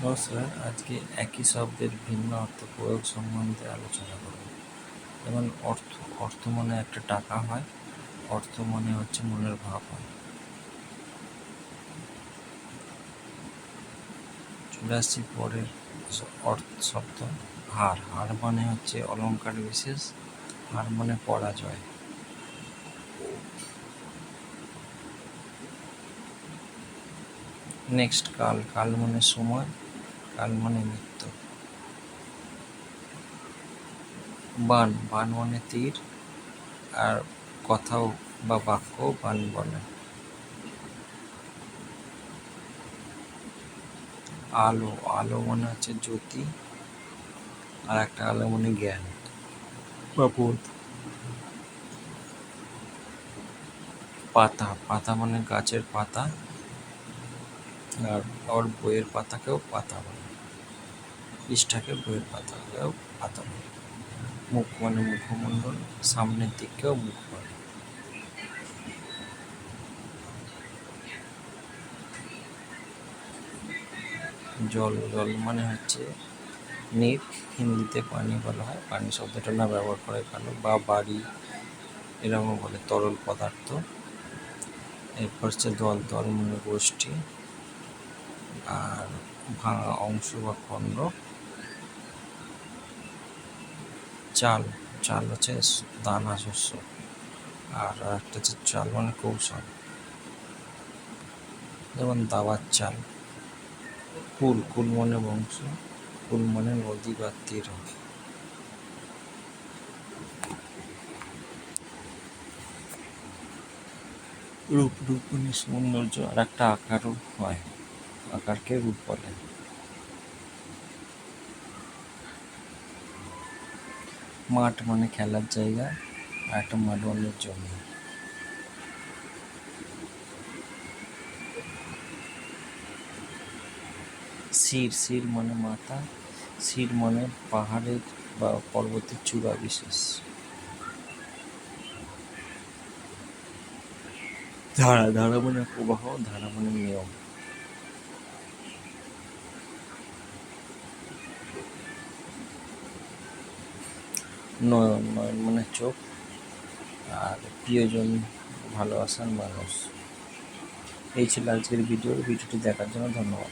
নমস্কার, আজকে একই শব্দের ভিন্ন অর্থ প্রয়োগ সম্বন্ধে আলোচনা করব। যেমন অর্থ মানে একটা টাকা হয়, অর্থ মানে হচ্ছে মনের ভাব হয়। চলে আসছি পরের শব্দ হার। হার মানে হচ্ছে অলংকার বিশেষ, হার মানে পরাজয়। নেক্সট কাল। কাল মানে সময়, কাল মানে মৃত্যু। বান। বান মানে তীর, আর কথাও বা বাক্য বান বলে। আলো। আলো মানে হচ্ছে জ্যোতি, আর একটা আলো মানে জ্ঞান বা বোধ। পাতা। পাতা মানে গাছের পাতা, আর বইয়ের পাতাকেও পাতা বলে। পৃষ্ঠাকে বইয়ের পাতাকেও পাতা বলে। মুখ মানে মুখমণ্ডল, সামনের দিককেও মুখ বলে। জল। জল মানে হচ্ছে নীর, হিন্দিতে পানি বলা হয়। পানি শব্দটা না ব্যবহার করে কালো বা বাড়ি এরকম বলে, তরল পদার্থ। এরপর হচ্ছে দল। দল মানে গোষ্ঠী, আর ভাঙা অংশ বা খণ্ড। চাল। চাল হচ্ছে দানা শস্য, আর একটা হচ্ছে চাল মানে কৌশল, যেমন দাবার চাল। কুল। কুল মানে বংশ, কুল মানে নদী বা তীর। রূপ। রূপ মানে সৌন্দর্য, আর একটা আকারও হয়, আকারকে রূপ বলে। মাঠ মানে খেলার জায়গা, আর একটা মাঠ মানে জমি। শির। শির মানে মাথা, শির মানে পাহাড়ের বা পর্বতের চূড়া বিশেষ। ধারা। ধারা মানে প্রবাহ, ধারা মানে নিয়ম। নয়ন। নয়ন মানে চোখ, আর প্রিয়জন ভালোবাসার মানুষ। এই ছিল আজকের ভিডিওটি দেখার জন্য ধন্যবাদ।